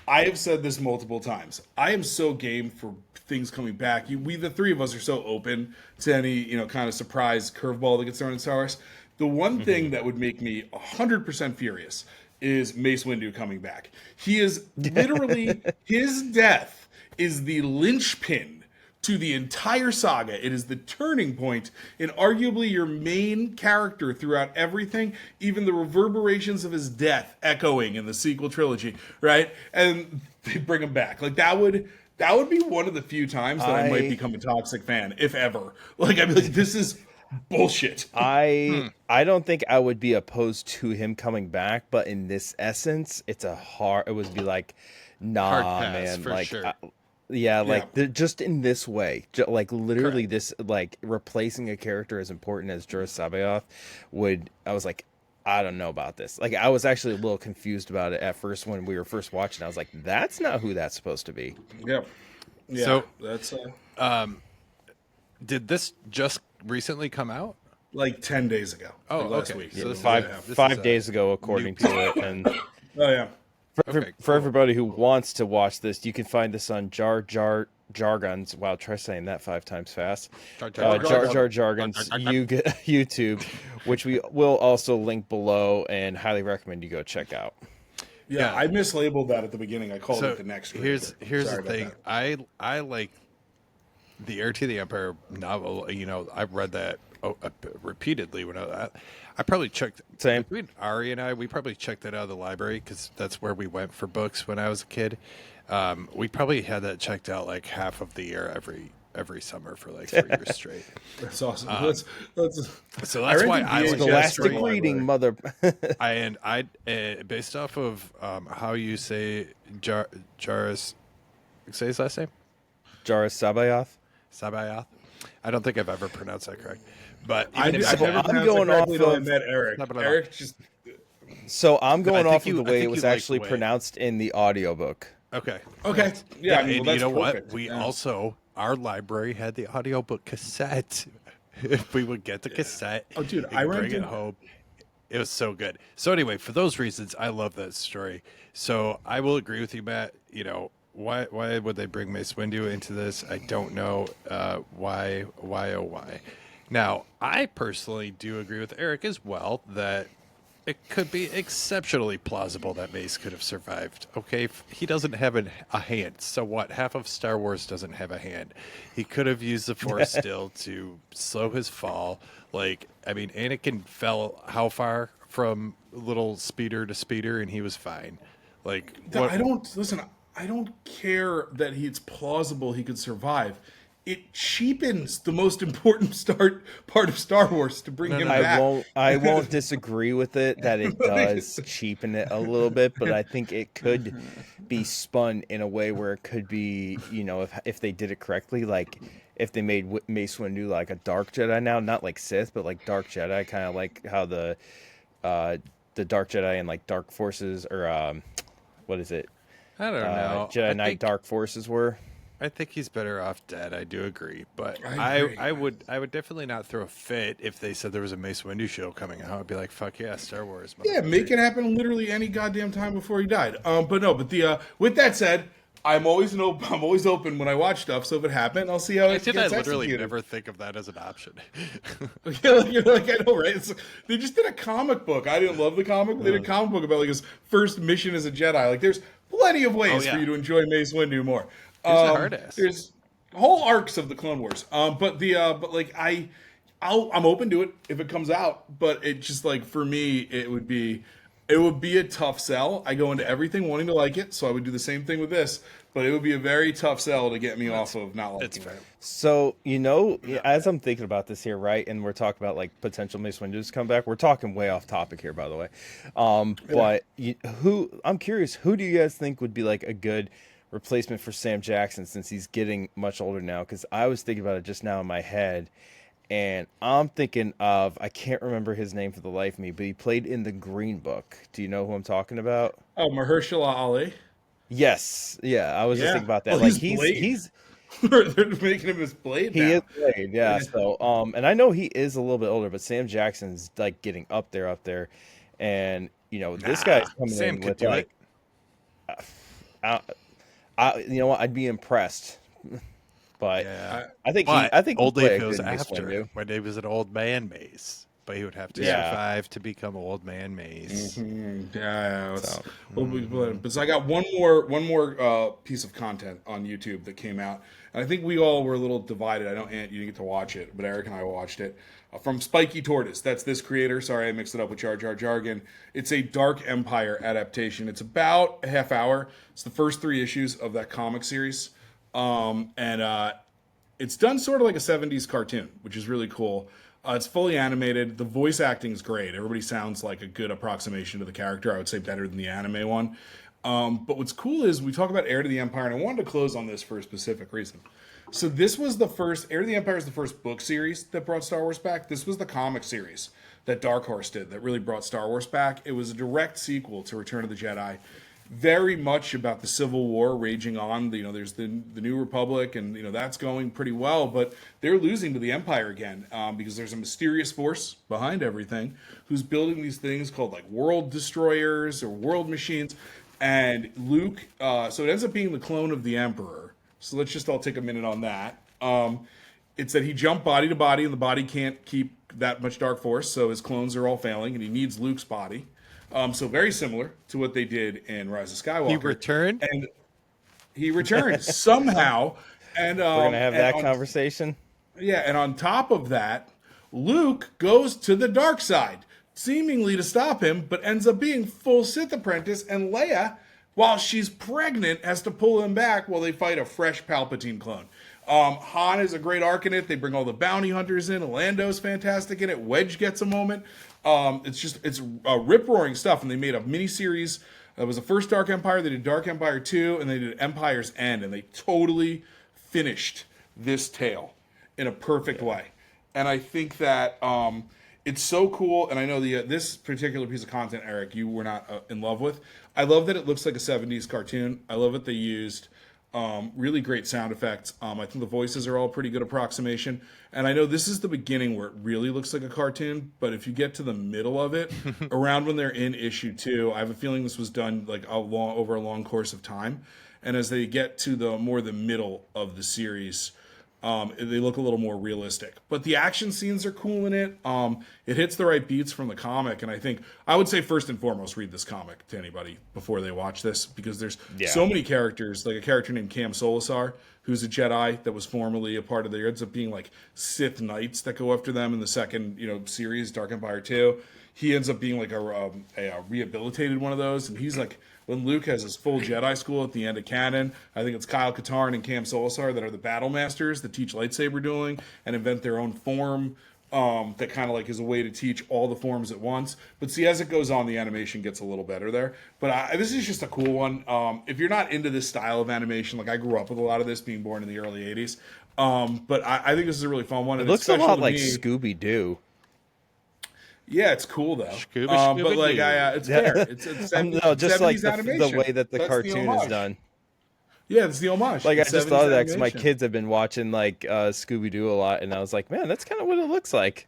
I have said this multiple times. I am so game for things coming back. We, the three of us, are so open to any kind of surprise curveball that gets thrown in Star Wars. The one thing that would make me 100% furious is Mace Windu coming back. He is literally his death is the linchpin to the entire saga. It is the turning point in arguably your main character throughout everything, even the reverberations of his death echoing in the sequel trilogy, right? And they bring him back. Like, that would be one of the few times that I might become a toxic fan, if ever. Like, I'd be like, this is bullshit. I don't think I would be opposed to him coming back, but in this essence, it would be like, nah, Hard pass, man, for like, sure. Just in this way, like literally this, like replacing a character as important as Jorah Sabayoth I was like, I don't know about this. Like, I was actually a little confused about it at first when we were first watching. I was like, that's not who that's supposed to be. Yep. Yeah. So that's did this just recently come out? like 10 days ago. Oh, like last okay. week. So this is five days ago, according to it. And Oh yeah. for everybody who wants to watch this, you can find this on Jargon's. Wow, try saying that 5 times fast. Jargon's YouTube, which we will also link below, and highly recommend you go check out. Yeah, I mislabeled that at the beginning. I called it the next. Here's Sorry the thing. that. I like the Heir to the Empire novel. I've read that repeatedly when I probably checked. Same. Between Ari and I, we probably checked that out of the library because that's where we went for books when I was a kid. We probably had that checked out like half of the year every summer for like 3 years straight. That's awesome. So that's why I like Scholastic reading, mother. I based off of how you say Jairus, say his last name, Jorah Sabayoth. I don't think I've ever pronounced that correct, but I'm going off of. I of- met Eric. Eric just. So I'm going think off of the I way think it was you like actually the way- pronounced in the audiobook. okay. Yeah, And you that's know perfect. what? We Yeah. also, our library had the audiobook cassette. If we would get the cassette, Oh, dude, and I bring rented- it home. It was so good. So anyway, for those reasons, I love that story. So I will agree with you, Matt. Why would they bring Mace Windu into this? I don't know. Why? Now, I personally do agree with Eric as well that it could be exceptionally plausible that Mace could have survived. Okay, he doesn't have a hand. So what? Half of Star Wars doesn't have a hand. He could have used the Force still to slow his fall. Like, I mean, Anakin fell how far from little speeder to speeder, and he was fine. Like, I don't care that it's plausible he could survive. it cheapens the most important part of Star Wars to bring him back. I won't disagree with it that it does cheapen it a little bit, but I think it could be spun in a way where it could be, you know, if they did it correctly, like if they made Mace Windu like a dark Jedi now, not like Sith, but like dark Jedi, kind of like how the dark Jedi and like dark forces, or what is it? I don't know. Jedi Knight dark forces were. I think he's better off dead. I do agree, but I agree. I would definitely not throw a fit if they said there was a Mace Windu show coming out. I'd be like, fuck yeah, Star Wars. Yeah, make it happen literally any goddamn time before he died. With that said, I'm always open when I watch stuff. So if it happened, I'll see how it gets executed. I literally never think of that as an option. You're like, I know, right? They just did a comic book. I didn't love the comic, but they did a comic book about like his first mission as a Jedi. Like, there's plenty of ways for you to enjoy Mace Windu more. There's whole arcs of the Clone Wars. I'm open to it if it comes out, but it just like for me it would be a tough sell. I go into everything wanting to like it, so I would do the same thing with this, but it would be a very tough sell to get me off of not liking it. So, you know, as I'm thinking about this here, right, and we're talking about like potential Mace Windu's come back. We're talking way off topic here, by the way. But I'm curious, who do you guys think would be like a good replacement for Sam Jackson since he's getting much older now? Because I was thinking about it just now in my head, and I'm thinking of, I can't remember his name for the life of me, but he played in the Green Book. Do you know who I'm talking about? Oh, Mahershala Ali. Yes, yeah, I was just thinking about that. Well, like he's they're making him his Blade now. He is Blade, yeah. So and I know he is a little bit older, but Sam Jackson's like getting up there, and you know this guy's coming in with like. You know what? I'd be impressed, but I think old Dave goes after. My Dave is an old man Mace, but he would have to survive to become old man Mace. Mm-hmm. Yeah. So I got one more piece of content on YouTube that came out, and I think we all were a little divided. I know Ant, you didn't get to watch it, but Eric and I watched it. From Spiky Tortoise. That's this creator. Sorry, I mixed it up with Jar Jar Jargon. It's a Dark Empire adaptation. It's about a half hour. It's the first 3 issues of that comic series. It's done sort of like a 70s cartoon, which is really cool. It's fully animated. The voice acting is great. Everybody sounds like a good approximation to the character. I would say better than the anime one. But what's cool is we talk about Heir to the Empire, and I wanted to close on this for a specific reason. So this was the first, Heir to the Empire is the first book series that brought Star Wars back. This was the comic series that Dark Horse did that really brought Star Wars back. It was a direct sequel to Return of the Jedi. Very much about the Civil War raging on. You know, there's the New Republic, and you know that's going pretty well, but they're losing to the Empire again because there's a mysterious force behind everything who's building these things called like world destroyers or world machines. And Luke, so it ends up being the clone of the Emperor. So let's just all take a minute on that. It's that he jumped body to body, and the body can't keep that much dark force, so his clones are all failing, and he needs Luke's body. So very similar to what they did in Rise of Skywalker. He returned? And he returned somehow. And we're going to have that conversation. Yeah, and on top of that, Luke goes to the dark side, seemingly to stop him, but ends up being full Sith apprentice, and Leia, while she's pregnant, has to pull him back while they fight a fresh Palpatine clone. Han is a great arc in it. They bring all the bounty hunters in. Lando's fantastic in it. Wedge gets a moment. It's rip-roaring stuff, and they made a mini-series. It was the first Dark Empire. They did Dark Empire 2, and they did Empire's End, and they totally finished this tale in a perfect way. And I think that it's so cool, and I know this particular piece of content, Eric, you were not in love with. I love that it looks like a 70s cartoon. I love that they used really great sound effects. I think the voices are all pretty good approximation. And I know this is the beginning where it really looks like a cartoon, but if you get to the middle of it, around when they're in issue 2, I have a feeling this was done like over a long course of time. And as they get to the middle of the series, they look a little more realistic, but the action scenes are cool in it. It hits the right beats from the comic, and I would say first and foremost, read this comic to anybody before they watch this, because there's so many characters, like a character named Cam Solusar, who's a Jedi that was formerly a part of there ends up being like Sith Knights that go after them in the second series, Dark Empire 2. He ends up being like a rehabilitated one of those, and he's like when Luke has his full Jedi school at the end of canon. I think it's Kyle Katarn and Cam Solusar that are the battle masters that teach lightsaber dueling and invent their own form. That kind of like is a way to teach all the forms at once. But see, as it goes on, the animation gets a little better there. But this is just a cool one. If you're not into this style of animation, like I grew up with a lot of this, being born in the early 80s. But I think this is a really fun one. It looks a lot like Scooby-Doo. Yeah, it's cool though. Scooby-Doo. But like, it's fair. It's No, just like the animation. way that the That's cartoon is done. Yeah, it's the homage. Like, I It's just 70s thought of that because my animation. kids have been watching like Scooby-Doo a lot, and I was like, man, that's kind of what it looks like.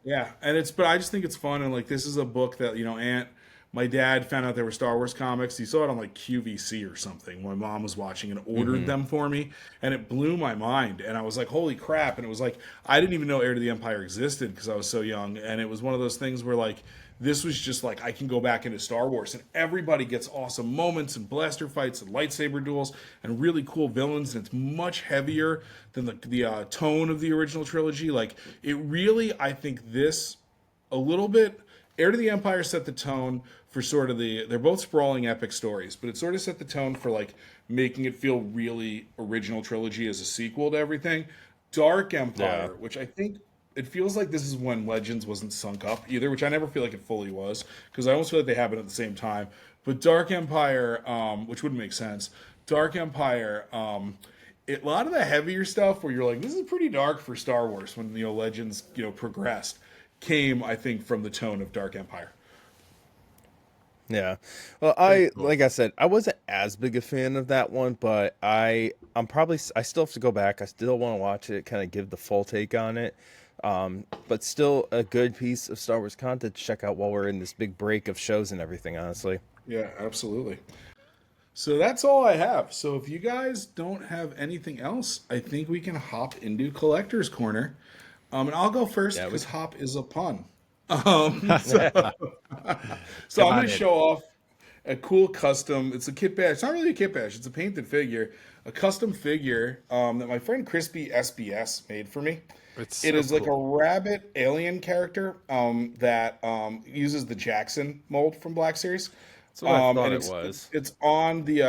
Yeah, but I just think it's fun, and like this is a book that my dad found out there were Star Wars comics. He saw it on like QVC or something. My mom was watching and ordered them for me, and it blew my mind. And I was like, holy crap! And it was like I didn't even know Heir to the Empire existed because I was so young. And it was one of those things where like this was just like I can go back into Star Wars, and everybody gets awesome moments and blaster fights and lightsaber duels and really cool villains. And it's much heavier than the tone of the original trilogy. Like it really, I think this a little bit. Heir to the Empire set the tone for sort of they're both sprawling epic stories, but it sort of set the tone for like making it feel really original trilogy as a sequel to everything. Dark Empire, which I think it feels like this is when Legends wasn't sunk up either, which I never feel like it fully was, because I almost feel like they happen at the same time. But Dark Empire, which wouldn't make sense, Dark Empire, a lot of the heavier stuff where you're like, this is pretty dark for Star Wars when Legends progressed, came I think from the tone of Dark Empire. Yeah. Well, like I said, I wasn't as big a fan of that one, but I still have to go back. I still want to watch it, kind of give the full take on it. But still a good piece of Star Wars content to check out while we're in this big break of shows and everything, honestly. Yeah, absolutely. So that's all I have. So if you guys don't have anything else, I think we can hop into Collector's Corner. And I'll go first because hop is a pun. So I'm going to show off a cool custom. It's a kit badge. It's not really a kit badge. It's a painted figure, a custom figure that my friend Crispy SBS made for me. It is like a rabbit alien character that uses the Jackson mold from Black Series. That's what I thought it was. It's on the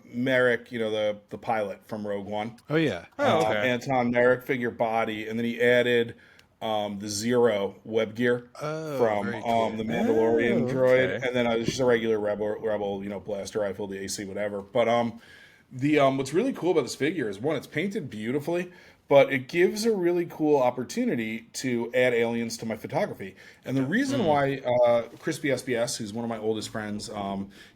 Merrick, the pilot from Rogue One. Oh yeah. Okay. Anton Merrick figure body, and then he added the Zero web gear from cool. the Mandalorian droid, okay. and then it's just a regular rebel blaster rifle, the AC, whatever. But what's really cool about this figure is one, it's painted beautifully, but it gives a really cool opportunity to add aliens to my photography. And the reason why Crispy SBS, who's one of my oldest friends,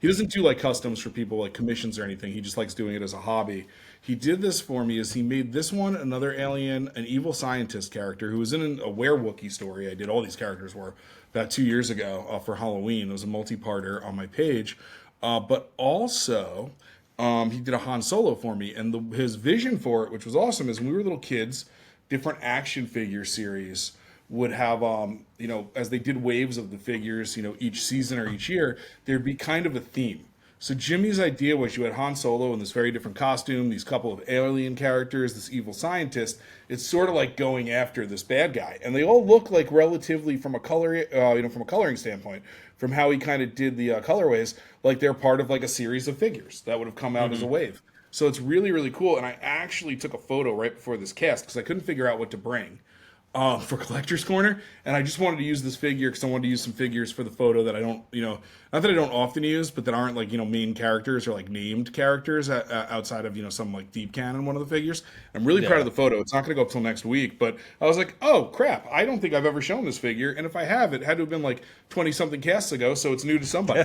he doesn't do like customs for people, like commissions or anything. He just likes doing it as a hobby. He did this for me is he made this one, another alien, an evil scientist character who was in a Were-Wookiee story. I did all these characters were about 2 years ago for Halloween. It was a multi-parter on my page. But also... he did a Han Solo for me, and his vision for it, which was awesome, is when we were little kids, different action figure series would have, as they did waves of the figures, each season or each year, there'd be kind of a theme. So Jimmy's idea was you had Han Solo in this very different costume, these couple of alien characters, this evil scientist. It's sort of like going after this bad guy, and they all look like relatively from a color, from a coloring standpoint, from how he kind of did the colorways, like they're part of like a series of figures that would have come out as a wave. So it's really, really cool. And I actually took a photo right before this cast because I couldn't figure out what to bring for Collector's Corner. And I just wanted to use this figure because I wanted to use some figures for the photo that I don't, not that I don't often use, but that aren't like, main characters or like named characters outside of, some like deep canon one of the figures. I'm really proud of the photo. It's not going to go up till next week, but I was like, oh crap, I don't think I've ever shown this figure. And if I have, it had to have been like 20 something casts ago. So it's new to somebody.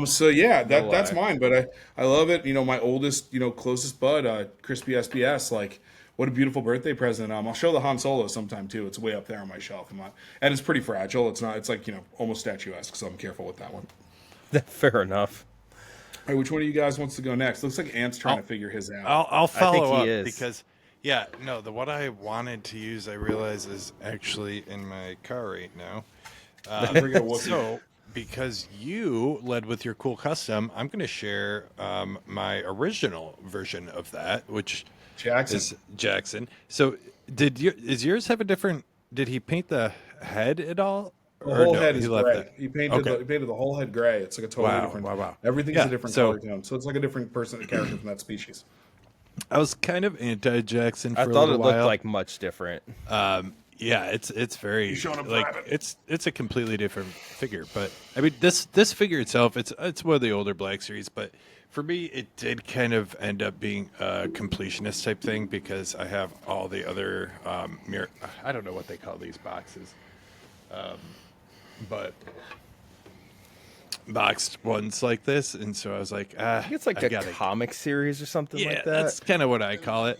So yeah, that's mine, but I love it. My oldest, closest bud, Crispy SBS, like, what a beautiful birthday present. I'll show the Han Solo sometime too. It's way up there on my shelf. And it's pretty fragile. It's not, it's like, almost statuesque. So I'm careful with that one. Fair enough. All right, which one of you guys wants to go next? Looks like Ant's trying to figure his out. I'll follow he up is. because, the what I wanted to use, I realize is actually in my car right now. Bring it a Wookiee. So because you led with your cool custom, I'm going to share my original version of that, which is Jackson. So, is yours have a different? Did he paint the head at all? The whole head is left gray. that? He painted the whole head gray. It's like a totally different. Wow. Everything's Yeah, a different so- color tone, so it's like a different character from that species. I was kind of anti Jackson for I a thought little it looked while. like much different. Yeah, it's very showing him like private. it's a completely different figure. But I mean, this figure itself, it's one of the older Black Series. But for me, it did kind of end up being a completionist type thing because I have all the other mirror. I don't know what they call these boxes, but boxed ones like this, and so I was like, I think it's like a comic series or something yeah, like that. that's kind of what I call it.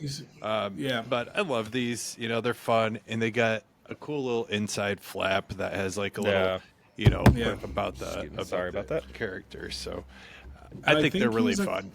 Yeah. But I love these. You know, they're fun, and they got a cool little inside flap that has like a little, Yeah. about the Sorry about that. character. So And I think they're really he's a- fun.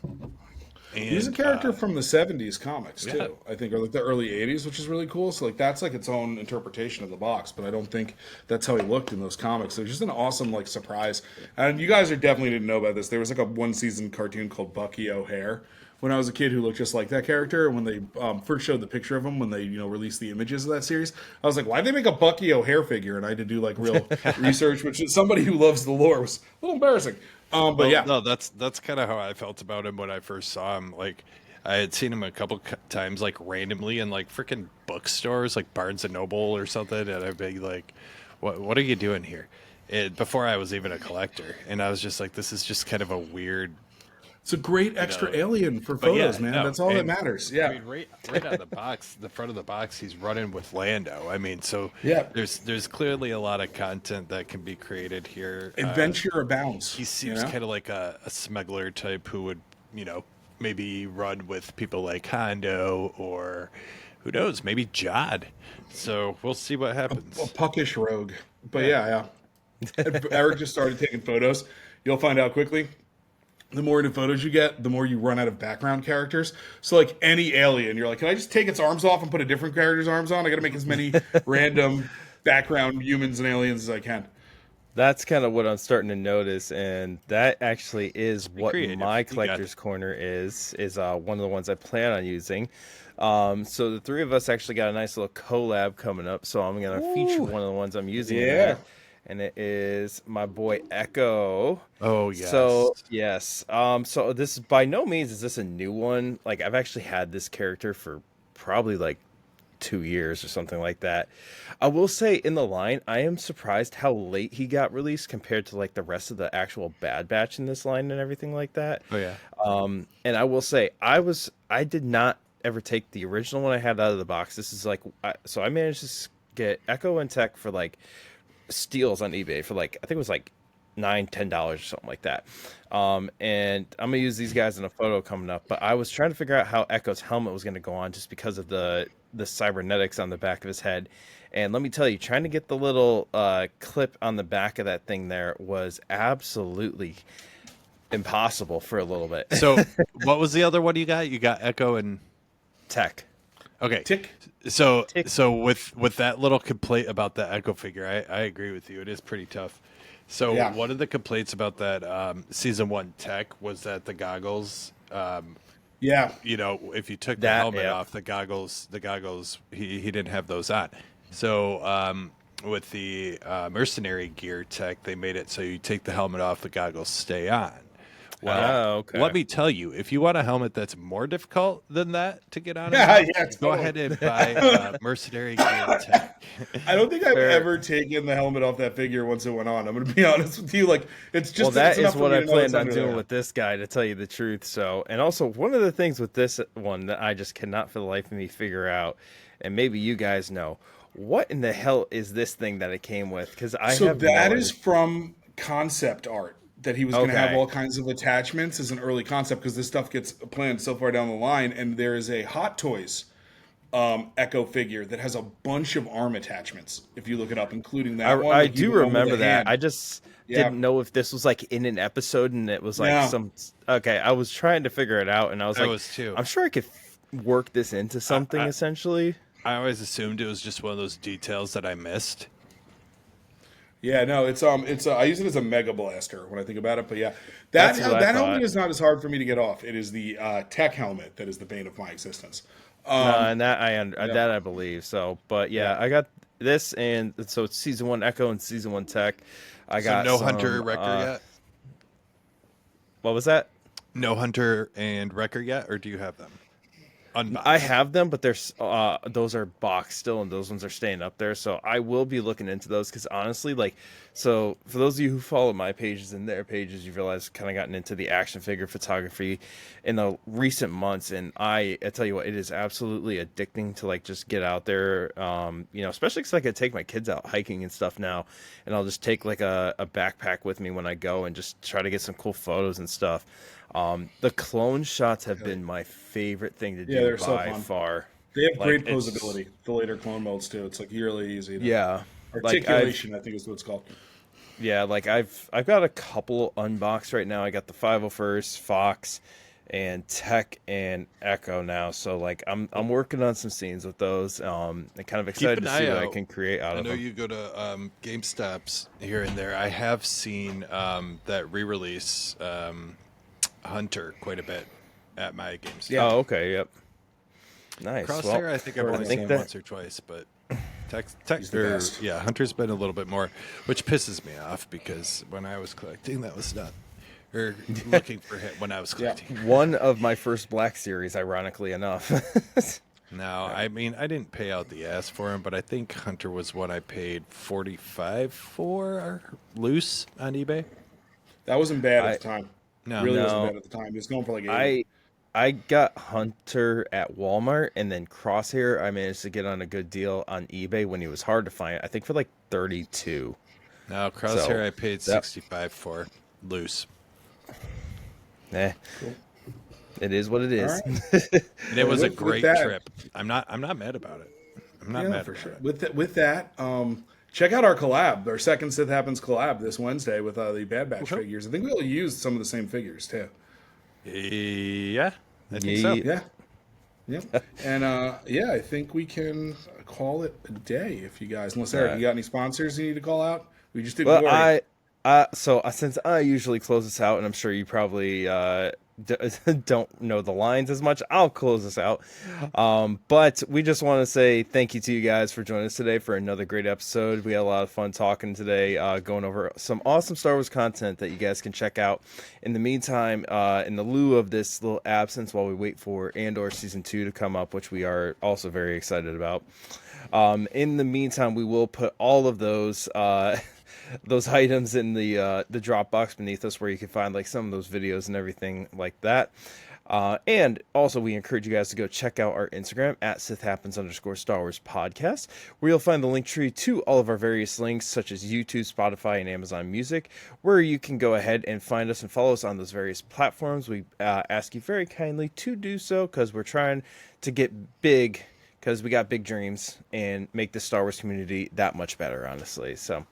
He's a And, character from the '70s comics too. yeah. I think, or like the early '80s, which is really cool. So like that's like its own interpretation of the box, but I don't think that's how he looked in those comics. So it was just an awesome like surprise. And you guys definitely didn't know about this. There was like a 1-season cartoon called Bucky O'Hare when I was a kid who looked just like that character. And when they first showed the picture of him, when they released the images of that series, I was like, why'd they make a Bucky O'Hare figure? And I had to do like real research, which is somebody who loves the lore was a little embarrassing. But yeah, no, that's kind of how I felt about him when I first saw him. Like, I had seen him a couple times, like randomly in like freaking bookstores, like Barnes and Noble or something, and I'd be like, "What are you doing here?" Before I was even a collector, and I was just like, "This is just kind of a weird." it's a great extra alien for But photos, yeah, man. no, That's all that and- matters. Yeah. I mean, right on the box, the front of the box, he's running with Lando. I mean, so Yeah. there's clearly a lot of content that can be created here. Adventure abounds. He seems kind of like a smuggler type who would, maybe run with people like Hondo or who knows, maybe Jod. So we'll see what happens. a puckish rogue. But yeah. Eric just started taking photos. You'll find out quickly. The more into photos you get, the more you run out of background characters. So like any alien, you're like, can I just take its arms off and put a different character's arms on? I got to make as many random background humans and aliens as I can. That's kind of what I'm starting to notice, and that actually is what creative. my You got collector's it. corner is one of the ones I plan on using. So the three of us actually got a nice little collab coming up, so I'm going to feature one of the ones I'm using. in Yeah. that, and it is my boy Echo. Oh, yes. So yes. So this by no means is this a new one. Like I've actually had this character for probably like 2 years or something like that. I will say in the line, I am surprised how late he got released compared to like the rest of the actual Bad Batch in this line and everything like that. Oh, yeah. And I will say I did not ever take the original one I had out of the box. This is like, so I managed to get Echo and Tech for like steals on eBay for like, I think it was like $9-10 or something like that. And I'm gonna use these guys in a photo coming up, but I was trying to figure out how Echo's helmet was gonna go on just because of the cybernetics on the back of his head. And let me tell you, trying to get the little clip on the back of that thing there was absolutely impossible for a little bit. So what was the other one you got? You got Echo and Tech. okay. Tick. So with that little complaint about the Echo figure, I agree with you. It is pretty tough. So Yeah. one of the complaints about that season 1 Tech was that the goggles, Yeah. if you took the That, helmet yeah. off, the goggles, he didn't have those on. So with the mercenary gear Tech, they made it so you take the helmet off, the goggles stay on. Well, okay. let me tell you, if you want a helmet that's more difficult than that to get on, Yeah, and off, yeah, go totally. ahead and buy mercenary gear Tech. I don't think I've ever taken the helmet off that figure once it went on. I'm going to be honest with you. Like, it's just Well, that it's enough is for what me I to know it's planned on under doing there. with this guy, to tell you the truth. So, and also one of the things with this one that I just cannot for the life of me figure out, and maybe you guys know, what in the hell is this thing that it came with? Because I So have that no is idea. from concept art that he was going to have Okay. all kinds of attachments as an early concept because this stuff gets planned so far down the line. And there is a Hot Toys Echo figure that has a bunch of arm attachments. If you look it up, including that one. I like do even one with remember a that. hand. I just Yeah. didn't know if this was like in an episode and it was like No. some. Okay, I was trying to figure it out, and I was I like, was too. I'm sure I could work this into something essentially. I always assumed it was just one of those details that I missed. Yeah, no, it's I use it as a mega blaster when I think about it, but yeah, That's what I that thought. helmet is not as hard for me to get off. It is the tech helmet that is the bane of my existence. No, and Yeah, that I believe so. But yeah, yeah. I got this, and so it's season 1 Echo and season 1 Tech. I So got no some. Hunter Wrecker yet? What was that? No Hunter and Wrecker yet, or do you have them? Unboxed. I have them, but there's those are boxed still, and those ones are staying up there. So I will be looking into those because honestly, like, so for those of you who follow my pages and their pages, you realize I've kind of gotten into the action figure photography in the recent months, and I tell you what, it is absolutely addicting to like just get out there. Especially because I could take my kids out hiking and stuff now, and I'll just take like a backpack with me when I go and just try to get some cool photos and stuff. The clone shots have been my favorite thing to Yeah, do they're so by fun. far. They have great It's posability. The later clone molds too. It's like really easy. yeah, like Articulation, I think is what it's called. I've got a couple unboxed right now. I got the 501st, Fox, and Tech and Echo now. So like I'm working on some scenes with those. I'm kind of excited to see what I can create out I of know them. you go to GameStops here and there. I have seen that re-release Hunter quite a bit at my GameStop. Yeah. Oh, okay, yep. Nice. Crosshair, Well, I think I've only think seen that- once or twice, but He's the best. yeah, Hunter's been a little bit more, which pisses me off because when I was collecting, that was not, or looking for him when I was collecting. one of my first Black Series, ironically enough. No, I mean I didn't pay out the ass for him, but I think Hunter was what I paid $45 for loose on eBay. That wasn't bad at the time. No. Really wasn't No. bad at the time. It was going for like 80. I got Hunter at Walmart, and then Crosshair I managed to get on a good deal on eBay when he was hard to find. I think for like 32. No, Crosshair So, I paid 65 for loose. Eh, it is what it is. All right. And it was a with great that- trip. I'm not mad about it. I'm not Yeah, mad for about sure. it. With that, check out our collab, our second Sith Happens collab this Wednesday with the Bad Batch figures. I think we'll use some of the same figures too. Yeah, I think so. Yeah. Yeah. And I think we can call it a day if you guys, unless Eric, you got any sponsors you need to call out? We just did Well, Glory. since I usually close this out, and I'm sure you probably don't know the lines as much, I'll close this out. But we just want to say thank you to you guys for joining us today for another great episode. We had a lot of fun talking today, going over some awesome Star Wars content that you guys can check out. In the meantime, in the lieu of this little absence while we wait for Andor Season 2 to come up, which we are also very excited about. In the meantime, we will put all of those items in the Dropbox beneath us, where you can find like some of those videos and everything like that. And also, we encourage you guys to go check out our Instagram at @SithHappens_Star Wars podcast, where you'll find the link tree to all of our various links, such as YouTube, Spotify, and Amazon Music, where you can go ahead and find us and follow us on those various platforms. We ask you very kindly to do so because we're trying to get big, because we got big dreams, and make the Star Wars community that much better, honestly. So,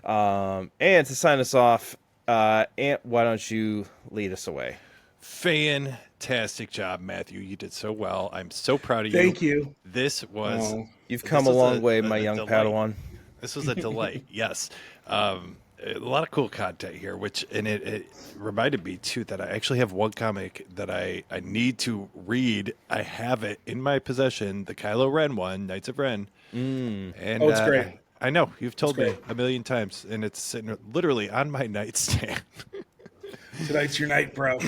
and to sign us off, Ant, why don't you lead us away? Fantastic job, Matthew. You did so well. I'm so proud of you. Thank you. This was. Oh. You've come a was long way, my young delight. Padawan. This was a delight. Yes. A lot of cool content here, it reminded me too that I actually have one comic that I need to read. I have it in my possession, the Kylo Ren one, Knights of Ren. And Oh, it's great. I know you've told me great. a million times, and it's sitting literally on my nightstand. Tonight's your night, bro.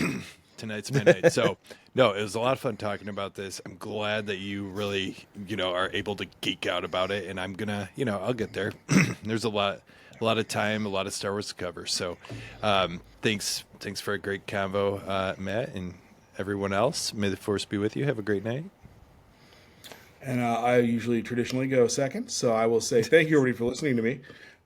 Tonight's my night. So, no, it was a lot of fun talking about this. I'm glad that you really, are able to geek out about it, and I'm gonna, I'll get there. There's a lot of time, a lot of Star Wars to cover. So, thanks for a great convo, Matt, and everyone else. May the Force be with you. Have a great night. And I usually traditionally go second, so I will say thank you everybody for listening to me.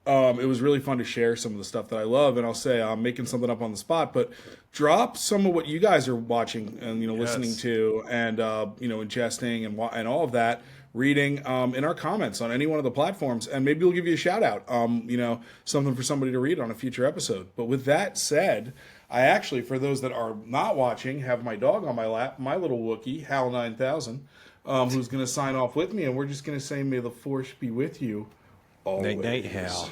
It was really fun to share some of the stuff that I love, and I'll say I'm making something up on the spot, but drop some of what you guys are watching and listening to, and ingesting and all of that, reading in our comments on any one of the platforms, and maybe we'll give you a shout out. Something for somebody to read on a future episode. But with that said, I actually, for those that are not watching, have my dog on my lap, my little Wookiee, Hal 9000. Who's going to sign off with me, and we're just going to say, may the Force be with you always. Night, Hal.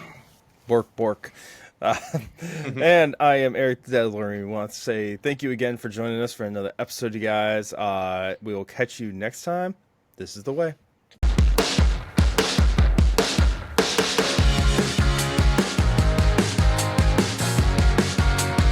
Bork, bork. And I am Eric the Dadalorian. We want to say thank you again for joining us for another episode, you guys. We will catch you next time. This is the way.